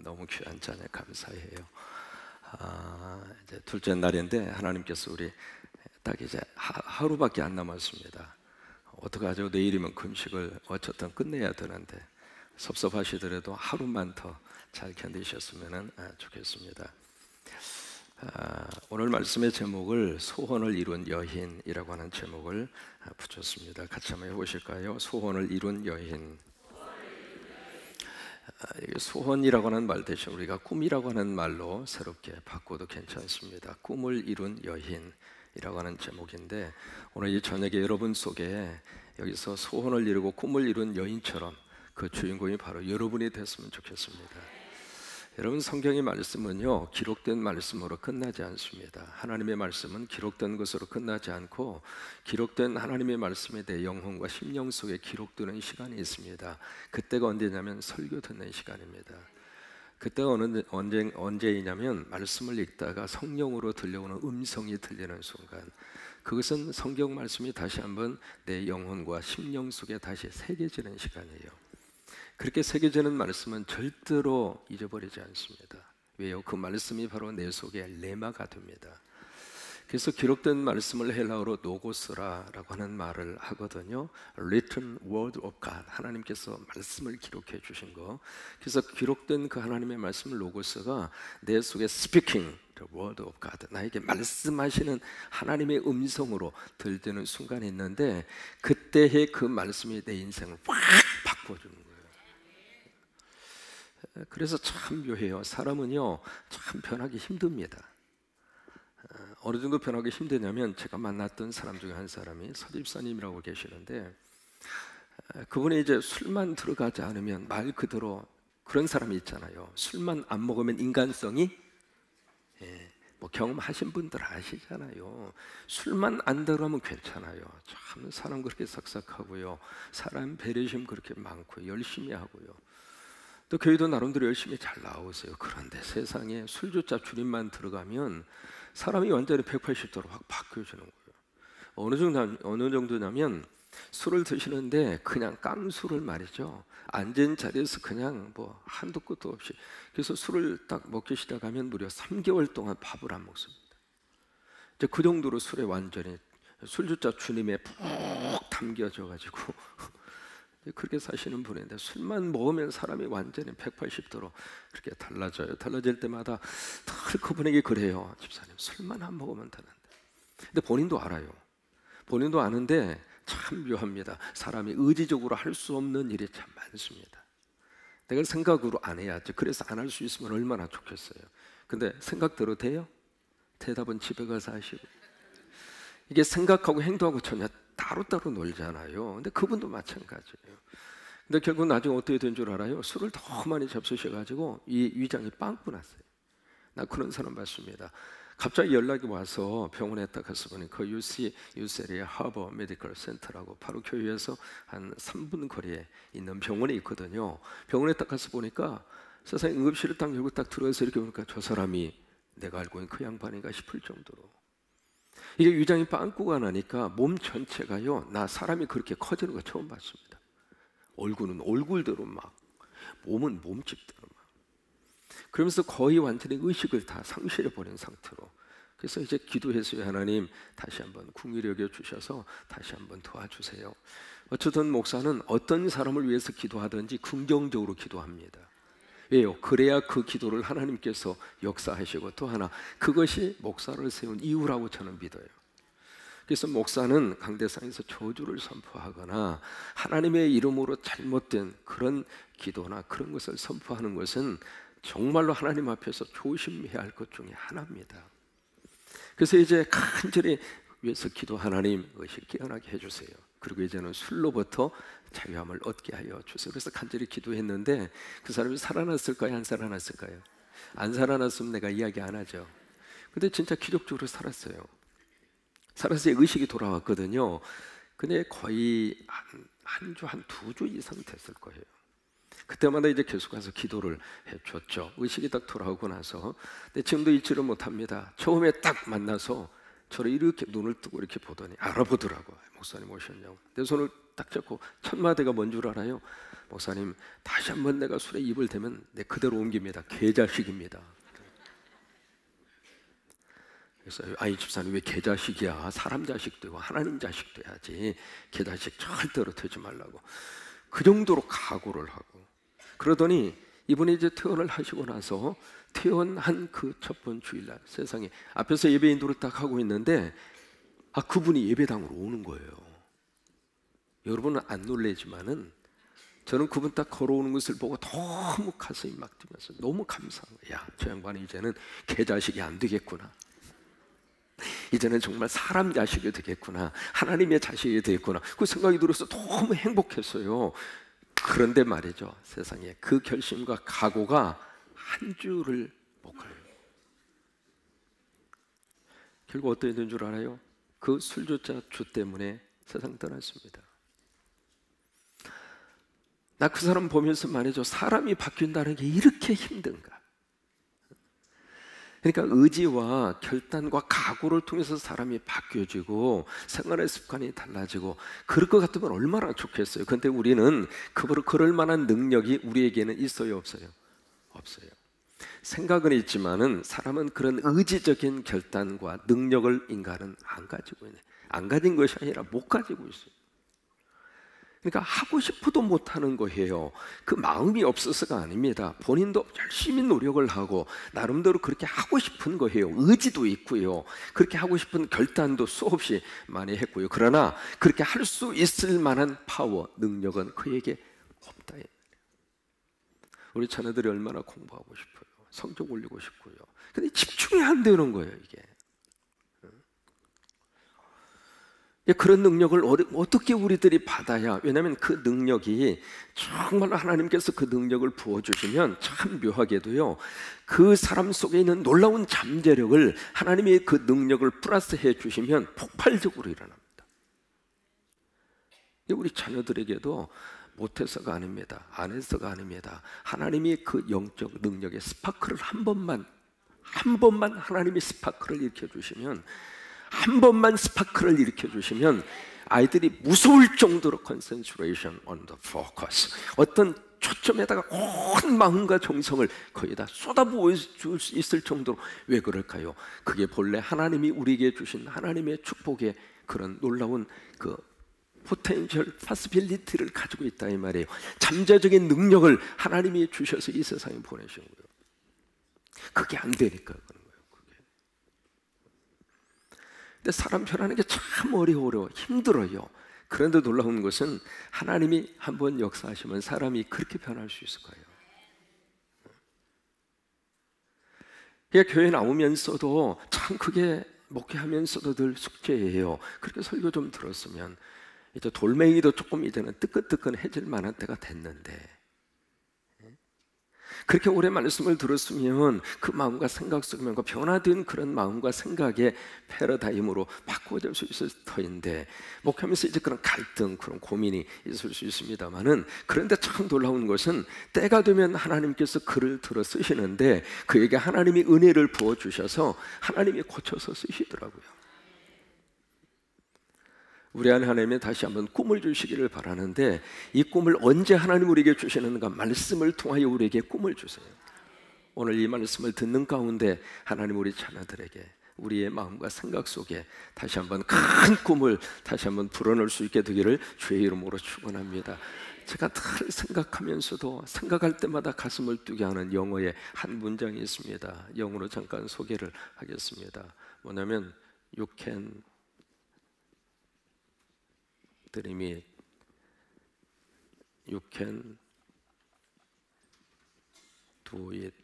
너무 귀한 자녀 감사해요. 이제 둘째 날인데 하나님께서 우리 딱 이제 하루밖에 안 남았습니다. 어떡하죠? 내일이면 금식을 어쨌든 끝내야 되는데 섭섭하시더라도 하루만 더 잘 견디셨으면 좋겠습니다. 오늘 말씀의 제목을 소원을 이룬 여인이라고 하는 제목을 붙였습니다. 같이 한번 해보실까요? 소원을 이룬 여인. 소원이라고 하는 말 대신 우리가 꿈이라고 하는 말로 새롭게 바꿔도 괜찮습니다. 꿈을 이룬 여인이라고 하는 제목인데 오늘 이 저녁에 여러분 속에 여기서 소원을 이루고 꿈을 이룬 여인처럼 그 주인공이 바로 여러분이 됐으면 좋겠습니다. 여러분, 성경의 말씀은요 기록된 말씀으로 끝나지 않습니다. 하나님의 말씀은 기록된 것으로 끝나지 않고 기록된 하나님의 말씀에 대해 영혼과 심령 속에 기록되는 시간이 있습니다. 그때가 언제냐면 설교 듣는 시간입니다. 그때가 언제이냐면 말씀을 읽다가 성령으로 들려오는 음성이 들리는 순간, 그것은 성경 말씀이 다시 한번 내 영혼과 심령 속에 다시 새겨지는 시간이에요. 그렇게 새겨지는 말씀은 절대로 잊어버리지 않습니다. 왜요? 그 말씀이 바로 내 속에 레마가 됩니다. 그래서 기록된 말씀을 헬라어로 노고스라라고 하는 말을 하거든요. Written Word of God, 하나님께서 말씀을 기록해 주신 거. 그래서 기록된 그 하나님의 말씀 로고스가 내 속에 Speaking the Word of God, 나에게 말씀하시는 하나님의 음성으로 들리는 순간이 있는데 그때의 그 말씀이 내 인생을 확 바꿔주는 거예요. 그래서 참 묘해요. 사람은요 참 변하기 힘듭니다. 어느 정도 변하기 힘드냐면, 제가 만났던 사람 중에 한 사람이 서집사님이라고 계시는데 그분이 이제 술만 들어가지 않으면 말 그대로 그런 사람이 있잖아요. 술만 안 먹으면 인간성이 뭐 경험하신 분들 아시잖아요. 술만 안 들어가면 괜찮아요. 참 사람 그렇게 삭삭하고요, 사람 배려심 그렇게 많고 열심히 하고요, 또 교회도 나름대로 열심히 잘 나오세요. 그런데 세상에 술주자 주님만 들어가면 사람이 완전히 180도로 확 바뀌어지는 거예요. 어느 정도냐면 술을 드시는데 그냥 깡술을 말이죠, 앉은 자리에서 그냥 뭐 한도 끝도 없이, 그래서 술을 딱 먹기 시작하면 무려 3개월 동안 밥을 안 먹습니다. 이제 그 정도로 술에 완전히 술주자 주님에 푹 담겨져 가지고 그렇게 사시는 분인데, 술만 먹으면 사람이 완전히 180도로 그렇게 달라져요. 달라질 때마다 늘 그분에게 그래요. 집사님, 술만 안 먹으면 되는데. 근데 본인도 알아요. 본인도 아는데 참 묘합니다. 사람이 의지적으로 할 수 없는 일이 참 많습니다. 내가 생각으로 안 해야지, 그래서 안 할 수 있으면 얼마나 좋겠어요. 근데 생각대로 돼요? 대답은 집에 가서 하시고. 이게 생각하고 행동하고 전혀 따로따로 놀잖아요. 근데 그분도 마찬가지예요. 근데 결국 나중에 어떻게 된 줄 알아요? 술을 더 많이 접수셔가지고 이 위장이 빵꾸 났어요. 나 그런 사람 봤습니다. 갑자기 연락이 와서 병원에 딱 가서 보니 그 UCLA 하버 메디컬 센터라고 바로 교회에서 한 3분 거리에 있는 병원에 있거든요. 병원에 딱 가서 보니까 세상에 응급실을 딱 열고 딱 들어가서 이렇게 보니까 저 사람이 내가 알고 있는 그 양반인가 싶을 정도로, 이게 위장이 빵꾸가 나니까 몸 전체가요, 나 사람이 그렇게 커지는 거 처음 봤습니다. 얼굴은 얼굴대로 막, 몸은 몸집대로 막, 그러면서 거의 완전히 의식을 다 상실해버린 상태로. 그래서 이제 기도했어요. 하나님, 다시 한번 긍휼히 여겨 주셔서 다시 한번 도와주세요. 어쨌든 목사는 어떤 사람을 위해서 기도하든지 긍정적으로 기도합니다. 왜요? 그래야 그 기도를 하나님께서 역사하시고, 또 하나 그것이 목사를 세운 이유라고 저는 믿어요. 그래서 목사는 강대상에서 저주를 선포하거나 하나님의 이름으로 잘못된 그런 기도나 그런 것을 선포하는 것은 정말로 하나님 앞에서 조심해야 할 것 중에 하나입니다. 그래서 이제 간절히 위해서 기도, 하나님 의식 깨어나게 해주세요. 그리고 이제는 술로부터 자유함을 얻게 하여 주세요. 그래서 간절히 기도했는데 그 사람이 살아났을까요? 안 살아났을까요? 안 살아났으면 내가 이야기 안 하죠. 근데 진짜 기적적으로 살았어요. 살아서 의식이 돌아왔거든요. 근데 거의 한 주, 한 2주 이상 됐을 거예요. 그때마다 이제 계속 가서 기도를 해줬죠. 의식이 딱 돌아오고 나서. 근데 지금도 잊지를 못합니다. 처음에 딱 만나서 저를 이렇게 눈을 뜨고 이렇게 보더니 알아보더라고요. 목사님 오셨냐고. 내 손을 딱 잡고 첫 마디가 뭔 줄 알아요? 목사님, 다시 한번 내가 술에 입을 대면 내 그대로 옮깁니다. 개자식입니다. 그래서 아이 집사님 왜 개자식이야? 사람 자식도 있고 하나님 자식도 해야지. 개자식 절대로 되지 말라고. 그 정도로 각오를 하고. 그러더니 이분이 이제 퇴원을 하시고 나서 퇴원한 그 첫 번 주일날 세상에 앞에서 예배 인도를 딱 하고 있는데 그분이 예배당으로 오는 거예요. 여러분은 안 놀래지만은 저는 그분 딱 걸어오는 것을 보고 너무 가슴이 막 뛰면서 너무 감사한 거예요. 야, 저 양반이 이제는 개자식이 안 되겠구나. 이제는 정말 사람 자식이 되겠구나. 하나님의 자식이 되겠구나. 그 생각이 들어서 너무 행복했어요. 그런데 말이죠, 세상에 그 결심과 각오가 한 주를 못 가요. 결국 어떻게 된 줄 알아요? 그 술주자 주 때문에 세상 떠났습니다. 나 그 사람 보면서 말이죠, 사람이 바뀐다는 게 이렇게 힘든가. 그러니까 의지와 결단과 각오를 통해서 사람이 바뀌어지고 생활의 습관이 달라지고 그럴 것 같으면 얼마나 좋겠어요. 그런데 우리는 그럴 만한 능력이 우리에게는 있어요, 없어요? 없어요. 생각은 있지만은 사람은 그런 의지적인 결단과 능력을 인간은 안 가지고 있네. 안 가진 것이 아니라 못 가지고 있어요. 그러니까 하고 싶어도 못하는 거예요. 그 마음이 없어서가 아닙니다. 본인도 열심히 노력을 하고 나름대로 그렇게 하고 싶은 거예요. 의지도 있고요. 그렇게 하고 싶은 결단도 수없이 많이 했고요. 그러나 그렇게 할 수 있을 만한 파워, 능력은 그에게 없다. 우리 자녀들이 얼마나 공부하고 싶어요. 성적 올리고 싶고요. 근데 집중이 안 되는 거예요, 이게. 그런 능력을 어떻게 우리들이 받아야, 왜냐하면 그 능력이 정말 하나님께서 그 능력을 부어주시면 참 묘하게도요, 그 사람 속에 있는 놀라운 잠재력을 하나님이 그 능력을 플러스해 주시면 폭발적으로 일어납니다. 우리 자녀들에게도 못해서가 아닙니다. 안 해서가 아닙니다. 하나님이 그 영적 능력의 스파크를 한 번만 하나님이 스파크를 일으켜주시면, 한 번만 스파크를 일으켜주시면 아이들이 무서울 정도로 concentration on the focus, 어떤 초점에다가 온 마음과 정성을 거기다 쏟아부어 줄 수 있을 정도로. 왜 그럴까요? 그게 본래 하나님이 우리에게 주신 하나님의 축복의 그런 놀라운 그 포텐셜, 파스빌리티를 가지고 있다 이 말이에요. 잠재적인 능력을 하나님이 주셔서 이 세상에 보내신 거예요. 그게 안 되니까 그런 거예요. 근데 사람 변하는 게 참 어려워요. 힘들어요. 그런데 놀라운 것은 하나님이 한번 역사하시면 사람이 그렇게 변할 수 있을 거예요. 그러니까 교회 나오면서도 참 그게 목회하면서도 늘 숙제예요. 그렇게 설교 좀 들었으면 이제 돌멩이도 조금 이제는 뜨끈뜨끈해질 만한 때가 됐는데, 그렇게 오래 말씀을 들었으면 그 마음과 생각 속에 변화된 그런 마음과 생각의 패러다임으로 바꾸어질 수 있을 터인데, 목회하면서 이제 그런 갈등, 그런 고민이 있을 수 있습니다만은, 그런데 참 놀라운 것은 때가 되면 하나님께서 글을 들어 쓰시는데 그에게 하나님이 은혜를 부어주셔서 하나님이 고쳐서 쓰시더라고요. 우리 안에 하나님이 다시 한번 꿈을 주시기를 바라는데, 이 꿈을 언제 하나님 우리에게 주시는가? 말씀을 통하여 우리에게 꿈을 주세요. 오늘 이 말씀을 듣는 가운데 하나님 우리 자녀들에게 우리의 마음과 생각 속에 다시 한번 큰 꿈을 다시 한번 불어넣을 수 있게 되기를 주의 이름으로 축원합니다. 제가 늘 생각하면서도 생각할 때마다 가슴을 뛰게 하는 영어의 한 문장이 있습니다. 영어로 잠깐 소개를 하겠습니다. 뭐냐면 You can dream it, you can do it.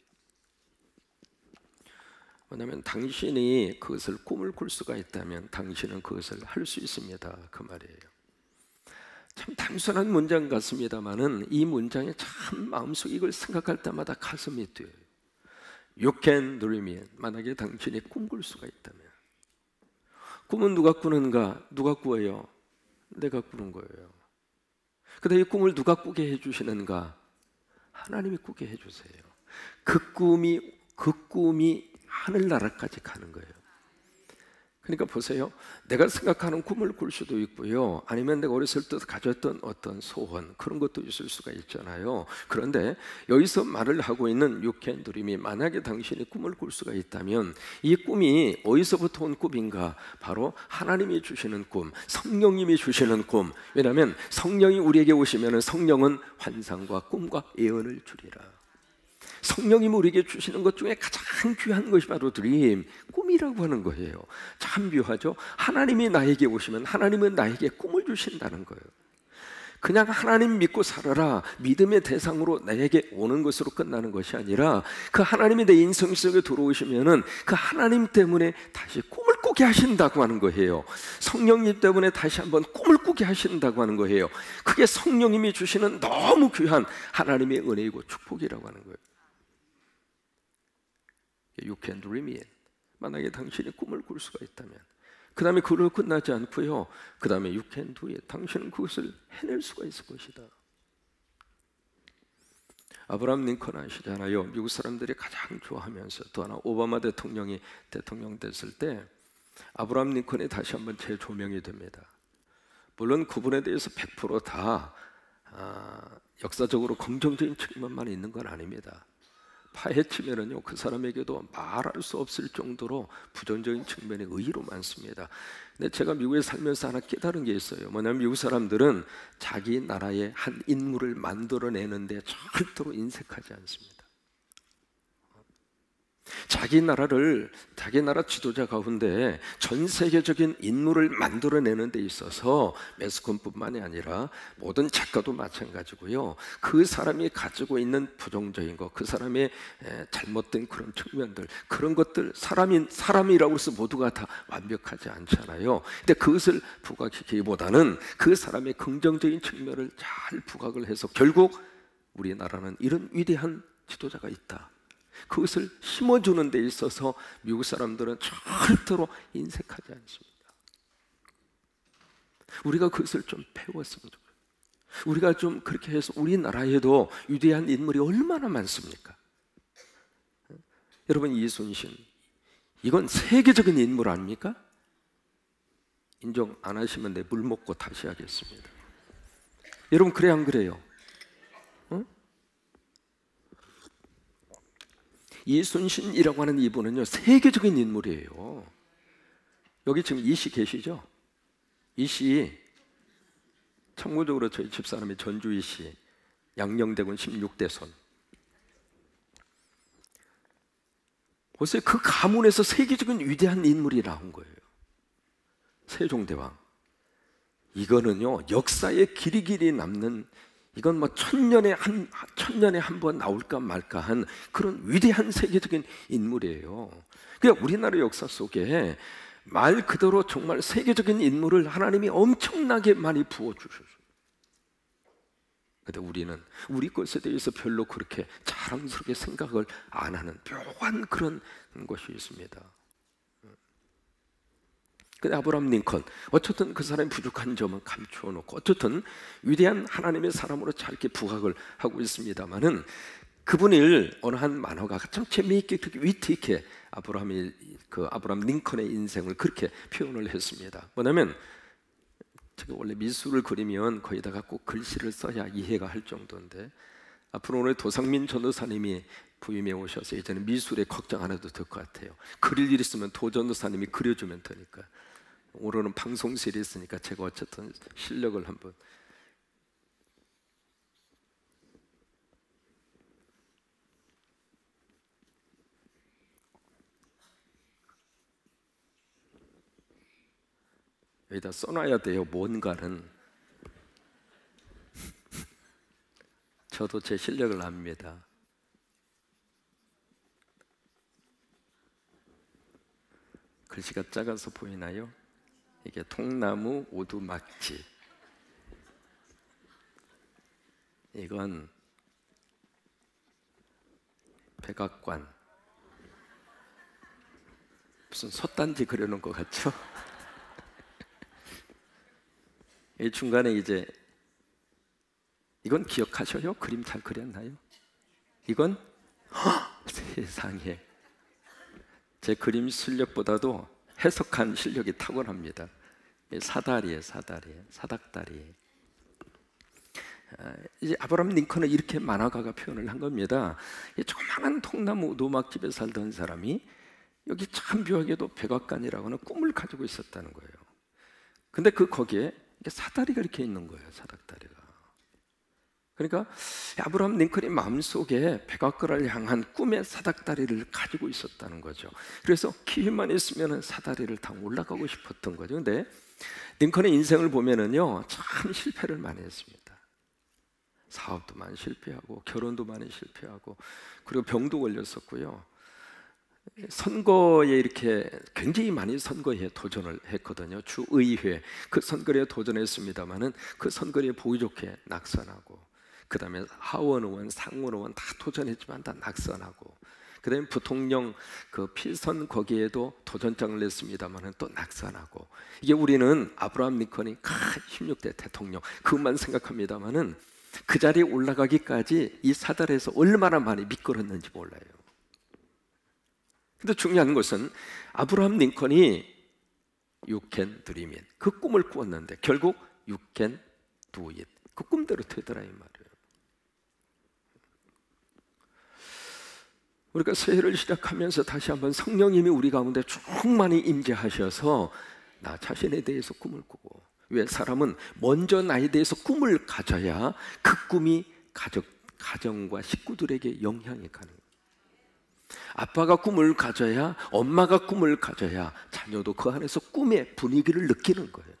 뭐냐면 당신이 그것을 꿈을 꿀 수가 있다면 당신은 그것을 할 수 있습니다, 그 말이에요. 참 단순한 문장 같습니다만은 이 문장에 참 마음속에 이걸 생각할 때마다 가슴이 뛰어요. You can dream it. 만약에 당신이 꿈꿀 수가 있다면. 꿈은 누가 꾸는가? 누가 꾸어요? 내가 꾸는 거예요. 근데 이 꿈을 누가 꾸게 해주시는가? 하나님이 꾸게 해주세요. 그 꿈이 하늘나라까지 가는 거예요. 그러니까 보세요. 내가 생각하는 꿈을 꿀 수도 있고요. 아니면 내가 어렸을 때 가졌던 어떤 소원, 그런 것도 있을 수가 있잖아요. 그런데 여기서 말을 하고 있는 You can dream이, 만약에 당신이 꿈을 꿀 수가 있다면 이 꿈이 어디서부터 온 꿈인가? 바로 하나님이 주시는 꿈, 성령님이 주시는 꿈. 왜냐하면 성령이 우리에게 오시면 성령은 환상과 꿈과 예언을 주리라. 성령님이 우리에게 주시는 것 중에 가장 귀한 것이 바로 드림, 꿈이라고 하는 거예요. 참 묘하죠? 하나님이 나에게 오시면 하나님은 나에게 꿈을 주신다는 거예요. 그냥 하나님 믿고 살아라, 믿음의 대상으로 나에게 오는 것으로 끝나는 것이 아니라 그 하나님이 내 인생 속에 들어오시면은 그 하나님 때문에 다시 꿈을 꾸게 하신다고 하는 거예요. 성령님 때문에 다시 한번 꿈을 꾸게 하신다고 하는 거예요. 그게 성령님이 주시는 너무 귀한 하나님의 은혜이고 축복이라고 하는 거예요. You can dream it. 만약에 당신이 꿈을 꿀 수가 있다면, 그 다음에 그걸로 끝나지 않고요, 그 다음에 You can do it. 당신은 그것을 해낼 수가 있을 것이다. 아브라함 링컨 아시잖아요. 미국 사람들이 가장 좋아하면서, 또 하나 오바마 대통령이 대통령 됐을 때 아브라함 링컨이 다시 한번 재조명이 됩니다. 물론 그분에 대해서 100% 역사적으로 긍정적인 측면만 있는 건 아닙니다. 파헤치면은요, 그 사람에게도 말할 수 없을 정도로 부정적인 측면이 의외로 많습니다. 근데 제가 미국에 살면서 하나 깨달은 게 있어요. 뭐냐면 미국 사람들은 자기 나라의 한 인물을 만들어내는데 절대로 인색하지 않습니다. 자기 나라 지도자 가운데 전 세계적인 인물을 만들어내는 데 있어서 매스컴뿐만이 아니라 모든 작가도 마찬가지고요. 그 사람이 가지고 있는 부정적인 것, 그 사람의 잘못된 그런 측면들, 그런 것들, 사람이라고 해서 모두가 다 완벽하지 않잖아요. 근데 그것을 부각시키기보다는 그 사람의 긍정적인 측면을 잘 부각을 해서 결국 우리나라는 이런 위대한 지도자가 있다, 그것을 심어주는 데 있어서 미국 사람들은 절대로 인색하지 않습니다. 우리가 그것을 좀 배웠으면 좋겠어요. 우리가 좀 그렇게 해서 우리나라에도 위대한 인물이 얼마나 많습니까? 여러분, 이순신, 이건 세계적인 인물 아닙니까? 인정 안 하시면 내 물 먹고 다시 하겠습니다. 여러분, 그래 안 그래요? 이순신이라고 하는 이분은요, 세계적인 인물이에요. 여기 지금 이씨 계시죠? 이씨, 참고적으로 저희 집사람이 전주 이씨, 양녕대군 16대 손. 보세요, 그 가문에서 세계적인 위대한 인물이 나온 거예요. 세종대왕. 이거는요, 역사에 길이길이 남는, 이건 뭐 천년에 한 번 나올까 말까 한 그런 위대한 세계적인 인물이에요. 그러니까 우리나라 역사 속에 말 그대로 정말 세계적인 인물을 하나님이 엄청나게 많이 부어주셨어요. 근데 우리는 우리 것에 대해서 별로 그렇게 자랑스럽게 생각을 안 하는 묘한 그런 것이 있습니다. 근데 아브라함 링컨, 어쨌든 그 사람의 부족한 점은 감추어 놓고 어쨌든 위대한 하나님의 사람으로 잘 이렇게 부각을 하고 있습니다만은, 그분을 어느 한 만화가 참 재미있게, 그렇게 위트 있게 아브라함 링컨의 인생을 그렇게 표현을 했습니다. 뭐냐면, 제가 원래 미술을 그리면 거기다가 꼭 글씨를 써야 이해가 할 정도인데, 앞으로 오늘 도상민 전도사님이 부임해 오셔서 이제는 미술에 걱정 안 해도 될 것 같아요. 그릴 일 있으면 도 전도사님이 그려주면 되니까. 오늘은 방송실이 있으니까 제가 어쨌든 실력을 한번. 여기다 써놔야 돼요, 뭔가는. 저도 제 실력을 압니다. 글씨가 작아서 보이나요? 이게 통나무 오두막지. 이건 백악관. 무슨 솥단지 그려놓은 것 같죠? 이 중간에 이제, 이건 기억하셔요? 그림 잘 그렸나요? 이건 세상에, 제 그림 실력보다도 해석한 실력이 탁월합니다. 사다리에 사닥다리. 이제 아브라함 링컨은 이렇게 만화가가 표현을 한 겁니다. 이 조그마한 통나무 노막집에 살던 사람이 여기 참 묘하게도 백악관이라고 하는 꿈을 가지고 있었다는 거예요. 근데 거기에 사다리가 이렇게 있는 거예요. 사닥다리가. 그러니까 아브라함 링컨이 마음속에 백악관을 향한 꿈의 사닥다리를 가지고 있었다는 거죠. 그래서 기회만 있으면 사다리를 타고 올라가고 싶었던 거죠. 근데 링컨의 인생을 보면은요, 참 실패를 많이 했습니다. 사업도 많이 실패하고 결혼도 많이 실패하고 그리고 병도 걸렸었고요. 선거에 이렇게 굉장히 많이 선거에 도전을 했거든요. 주의회 그 선거에 도전했습니다마는 그 선거에 보기 좋게 낙선하고, 그 다음에 하원 의원, 상원 의원 다 도전했지만 다 낙선하고, 그 다음에 부통령 그 필선 거기에도 도전장을 냈습니다마는 또 낙선하고. 이게 우리는 아브라함 링컨이 16대 대통령 그것만 생각합니다마는 그 자리에 올라가기까지 이 사다리에서 얼마나 많이 미끄렀는지 몰라요. 근데 중요한 것은 아브라함 링컨이 You can dream it, 그 꿈을 꾸었는데 결국 You can do it, 그 꿈대로 되더라 이 말이에요. 우리가 새해를 시작하면서 다시 한번 성령님이 우리 가운데 충만히 임재하셔서 나 자신에 대해서 꿈을 꾸고, 왜 사람은 먼저 나에 대해서 꿈을 가져야 그 꿈이 가정과 식구들에게 영향이 가는 거예요. 아빠가 꿈을 가져야, 엄마가 꿈을 가져야 자녀도 그 안에서 꿈의 분위기를 느끼는 거예요.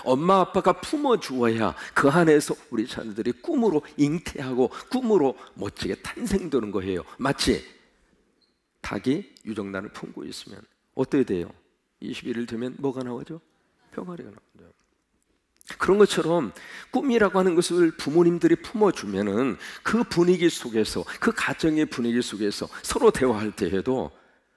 엄마 아빠가 품어주어야 그 안에서 우리 자녀들이 꿈으로 잉태하고 꿈으로 멋지게 탄생되는 거예요. 마치 닭이 유정란을 품고 있으면 어떻게 돼요? 21일 되면 뭐가 나오죠? 병아리가 나오죠. 그런 것처럼 꿈이라고 하는 것을 부모님들이 품어주면은 그 분위기 속에서, 그 가정의 분위기 속에서 서로 대화할 때에도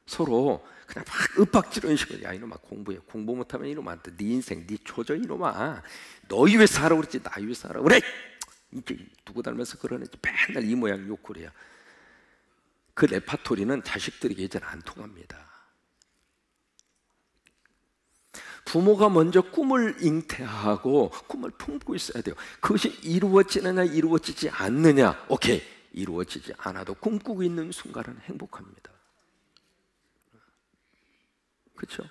서로 그냥 막 윽박지르는 식으로, 야 이놈아 공부해, 공부 못하면 이놈아 네 인생 네 조져 이놈아, 너희 왜 살아 그랬지 나 왜 살아 그래, 이게 누구 닮아서 그러는지 맨날 이 모양 욕구래야. 그 레파토리는 자식들에게 이제는 안 통합니다. 부모가 먼저 꿈을 잉태하고 꿈을 품고 있어야 돼요. 그것이 이루어지느냐 이루어지지 않느냐, 오케이, 이루어지지 않아도 꿈꾸고 있는 순간은 행복합니다. 그렇죠?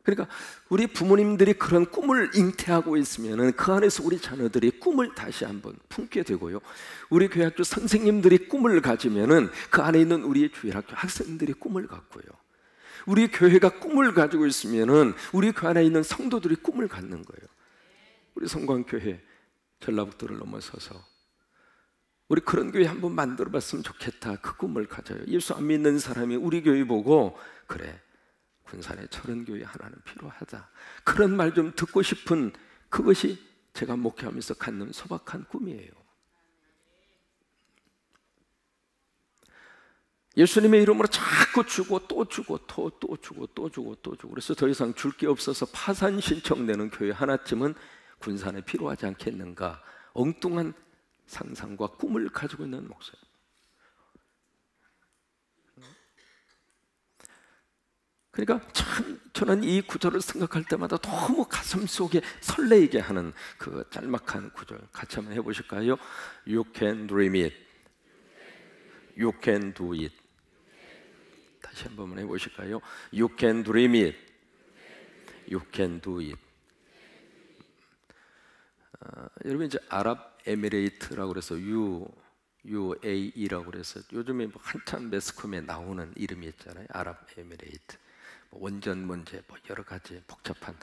그러니까 우리 부모님들이 그런 꿈을 잉태하고 있으면 그 안에서 우리 자녀들이 꿈을 다시 한번 품게 되고요, 우리 교회학교 선생님들이 꿈을 가지면 그 안에 있는 우리 주일학교 학생들이 꿈을 갖고요, 우리 교회가 꿈을 가지고 있으면 우리 그 안에 있는 성도들이 꿈을 갖는 거예요. 우리 성광교회 전라북도를 넘어서서 우리 그런 교회 한번 만들어 봤으면 좋겠다, 그 꿈을 가져요. 예수 안 믿는 사람이 우리 교회 보고 그래 군산에 저런 교회 하나는 필요하다, 그런 말 좀 듣고 싶은, 그것이 제가 목회하면서 갖는 소박한 꿈이에요. 예수님의 이름으로 자꾸 주고 또 주고 또 주고 또 주고 또 주고, 그래서 더 이상 줄 게 없어서 파산 신청 내는 교회 하나쯤은 군산에 필요하지 않겠는가, 엉뚱한 상상과 꿈을 가지고 있는 목사님. 그러니까 참 저는 이 구절을 생각할 때마다 너무 가슴 속에 설레이게 하는 그 짤막한 구절 같이 한번 해보실까요? You can dream it, You can do it. 다시 한번 해보실까요? You can dream it, You can do it. 여러분 이제 아랍에미레이트라고 그래서 UAE라고 그래서 요즘에 뭐 한참 매스컴에 나오는 이름이 있잖아요. 아랍에미레이트. 뭐 원전 문제, 뭐 여러 가지 복잡한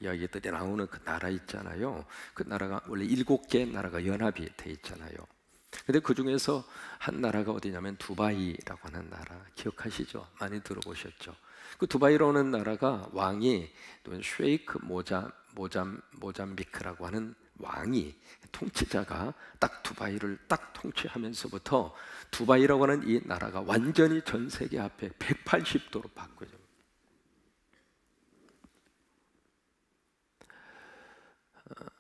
이야기들이 나오는 그 나라 있잖아요. 그 나라가 원래 7개 나라가 연합이 돼 있잖아요. 근데 그 중에서 한 나라가 어디냐면 두바이라고 하는 나라, 기억하시죠? 많이 들어보셨죠? 그 두바이라고 하는 나라가 왕이 쉐이크 모잠비크라고 하는 왕이, 통치자가 딱 두바이를 딱 통치하면서부터 두바이라고 하는 이 나라가 완전히 전 세계 앞에 180도로 바뀌어요.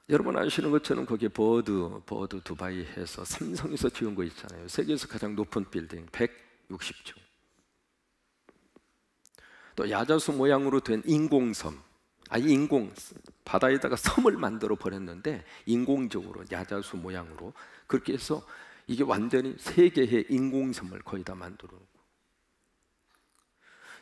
여러분 아시는 것처럼 거기에 버드 두바이 해서 삼성에서 지은 거 있잖아요. 세계에서 가장 높은 빌딩 160층. 또 야자수 모양으로 된 인공섬, 바다에다가 섬을 만들어 버렸는데 인공적으로 야자수 모양으로 그렇게 해서 이게 완전히 세 개의 인공섬을 거의 다 만들어 놓고,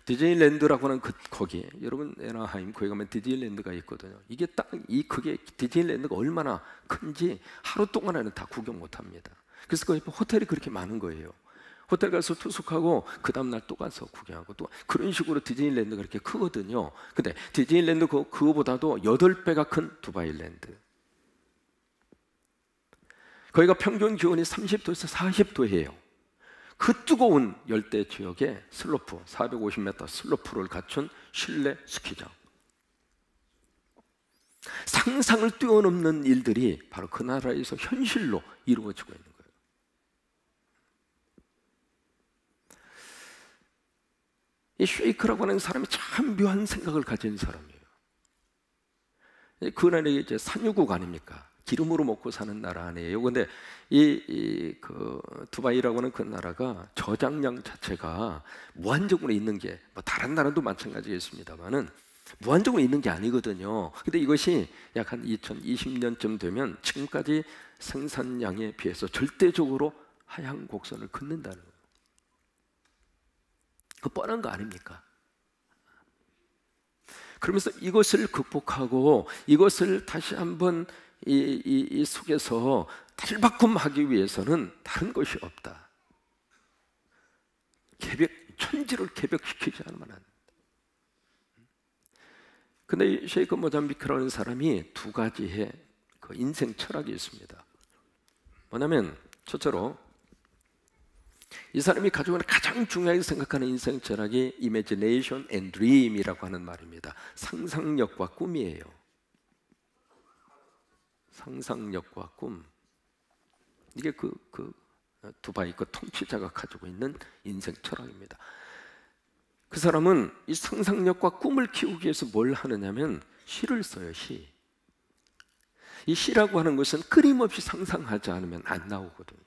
디즈니랜드라고 하는 거기 여러분 애나하임 거기 가면 디즈니랜드가 있거든요. 이게 딱 그게 디즈니랜드가 얼마나 큰지 하루 동안에는 다 구경 못 합니다. 그래서 거기 호텔이 그렇게 많은 거예요. 호텔 가서 투숙하고 그 다음날 또 가서 구경하고 또 그런 식으로 디즈니랜드가 그렇게 크거든요. 근데 디즈니랜드 그거보다도 8배가 큰 두바이랜드. 거기가 평균 기온이 30도에서 40도예요. 그 뜨거운 열대 지역에 슬로프 450m 슬로프를 갖춘 실내 스키장. 상상을 뛰어넘는 일들이 바로 그 나라에서 현실로 이루어지고 있는 거예요. 이 쉐이크라고 하는 사람이 참 묘한 생각을 가진 사람이에요. 그 나라에 이제 산유국 아닙니까? 기름으로 먹고 사는 나라 아니에요. 근데 그 두바이라고 하는 그 나라가 저장량 자체가 무한정으로 있는 게, 뭐 다른 나라도 마찬가지겠습니다만은 무한정으로 있는 게 아니거든요. 근데 이것이 약 한 2020년쯤 되면 지금까지 생산량에 비해서 절대적으로 하향 곡선을 긋는다는 거예요. 그 뻔한 거 아닙니까? 그러면서 이것을 극복하고 이것을 다시 한번 이 속에서 탈바꿈하기 위해서는 다른 것이 없다. 천지를 개벽시키지 않으면 안 된다. 근데 이 셰이크 모잠비크라는 사람이 두 가지의 그 인생 철학이 있습니다. 뭐냐면 첫째로 이 사람이 가지고 있는 가장 중요하게 생각하는 인생 철학이 imagination and dream이라고 하는 말입니다. 상상력과 꿈이에요. 상상력과 꿈. 이게 그 두바이 그 통치자가 가지고 있는 인생 철학입니다. 그 사람은 이 상상력과 꿈을 키우기 위해서 뭘 하느냐면 시를 써요. 시. 이 시라고 하는 것은 끊임없이 상상하지 않으면 안 나오거든요.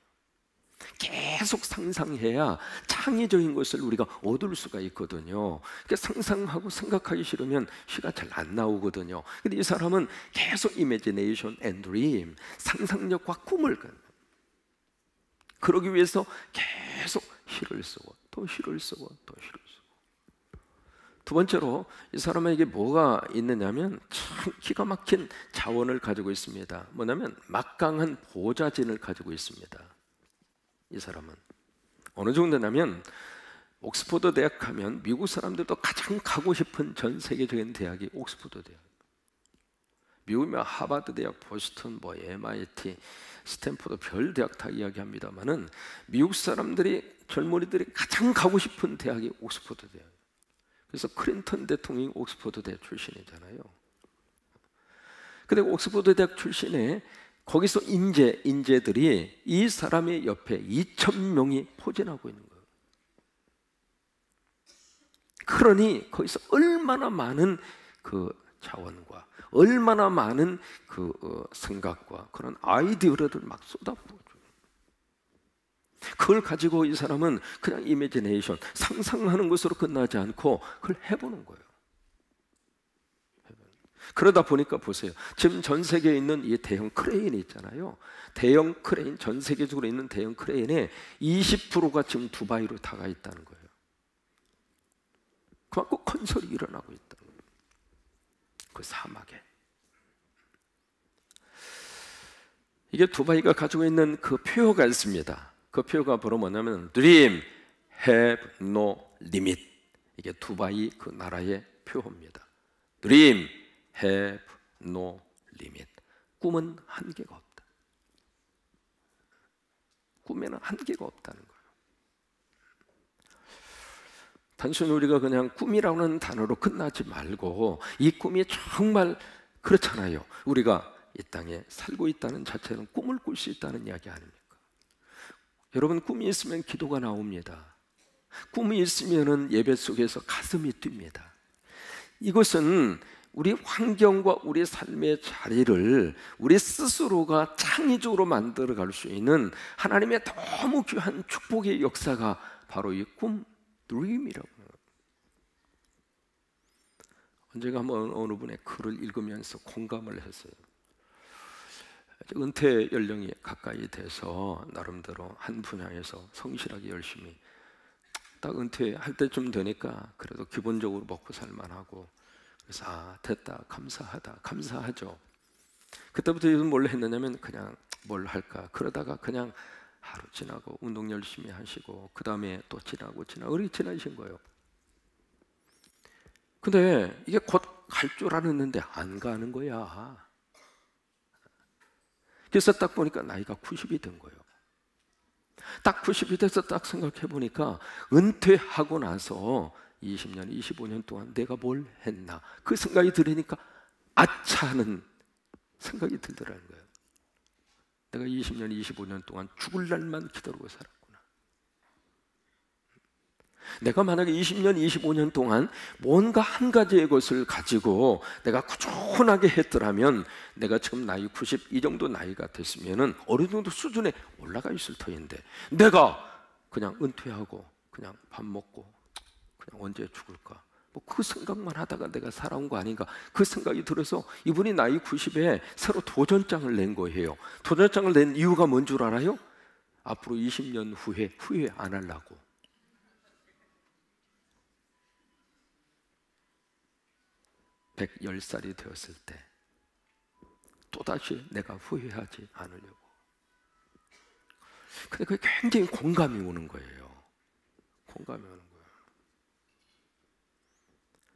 계속 상상해야 창의적인 것을 우리가 얻을 수가 있거든요. 그러니까 상상하고 생각하기 싫으면 시가 잘 안 나오거든요. 근데 이 사람은 계속 imagination and dream, 상상력과 꿈을 그러기 위해서 계속 시를 쓰고 또 시를 쓰고 또 시를 쓰고. 두 번째로 이 사람에게 뭐가 있느냐면 참 기가 막힌 자원을 가지고 있습니다. 뭐냐면 막강한 보좌진을 가지고 있습니다. 이 사람은 어느 정도냐면 옥스퍼드 대학 가면 미국 사람들도 가장 가고 싶은 전 세계적인 대학이 옥스퍼드 대학. 미국이면 하버드 대학, 보스턴, 뭐 MIT, 스탠포드 별 대학 다 이야기합니다만은 미국 사람들이 젊은이들이 가장 가고 싶은 대학이 옥스퍼드 대학. 그래서 클린턴 대통령이 옥스퍼드 대학 출신이잖아요. 근데 옥스퍼드 대학 출신에 거기서 인재들이 이 사람의 옆에 2,000명이 포진하고 있는 거예요. 그러니 거기서 얼마나 많은 그 자원과 얼마나 많은 그 생각과 그런 아이디어를 막 쏟아부어줘요. 그걸 가지고 이 사람은 그냥 이미지네이션, 상상하는 것으로 끝나지 않고 그걸 해보는 거예요. 그러다 보니까 보세요. 지금 전 세계에 있는 이 대형 크레인이 있잖아요. 대형 크레인, 전 세계적으로 있는 대형 크레인의 20%가 지금 두바이로 다가 있다는 거예요. 그만큼 건설이 일어나고 있다는 거예요. 그 사막에. 이게 두바이가 가지고 있는 그 표어가 있습니다. 그 표어가 바로 뭐냐면 Dream have no limit. 이게 두바이 그 나라의 표어입니다. Dream have no limit. 꿈은 한계가 없다. 꿈에는 한계가 없다는 거예요. 단순히 우리가 그냥 꿈이라는 단어로 끝나지 말고 이 꿈이 정말 그렇잖아요. 우리가 이 땅에 살고 있다는 자체는 꿈을 꿀 수 있다는 이야기 아닙니까? 여러분, 꿈이 있으면 기도가 나옵니다. 꿈이 있으면 예배 속에서 가슴이 뜁니다. 이것은 우리 환경과 우리 삶의 자리를 우리 스스로가 창의적으로 만들어갈 수 있는 하나님의 너무 귀한 축복의 역사가 바로 이 꿈, 드림이라고 해요. 제가 한번 어느 분의 글을 읽으면서 공감을 했어요. 은퇴 연령이 가까이 돼서 나름대로 한 분야에서 성실하게 열심히 딱 은퇴할 때쯤 되니까 그래도 기본적으로 먹고 살만하고, 그래서 아 됐다, 감사하다, 감사하죠. 그때부터 뭘 했느냐면 그냥 뭘 할까 그러다가 그냥 하루 지나고 운동 열심히 하시고 그 다음에 또 지나고 이렇게 지나신 거예요. 근데 이게 곧 갈 줄 알았는데 안 가는 거야. 그래서 딱 보니까 나이가 90이 된 거예요. 딱 90이 돼서 딱 생각해 보니까 은퇴하고 나서 20년, 25년 동안 내가 뭘 했나 그 생각이 들으니까 아차 하는 생각이 들더라는 거예요. 내가 20년, 25년 동안 죽을 날만 기다리고 살았구나. 내가 만약에 20년, 25년 동안 뭔가 한 가지의 것을 가지고 내가 꾸준하게 했더라면 내가 지금 나이 90 이 정도 나이가 됐으면 어느 정도 수준에 올라가 있을 터인데, 내가 그냥 은퇴하고 그냥 밥 먹고 그냥 언제 죽을까 뭐 그 생각만 하다가 내가 살아온 거 아닌가 그 생각이 들어서 이분이 나이 90에 새로 도전장을 낸 거예요. 도전장을 낸 이유가 뭔 줄 알아요? 앞으로 20년 후에 후회 안 하려고. 110살이 되었을 때 또다시 내가 후회하지 않으려고. 근데 그게 굉장히 공감이 오는 거예요. 공감이 오는 거예요.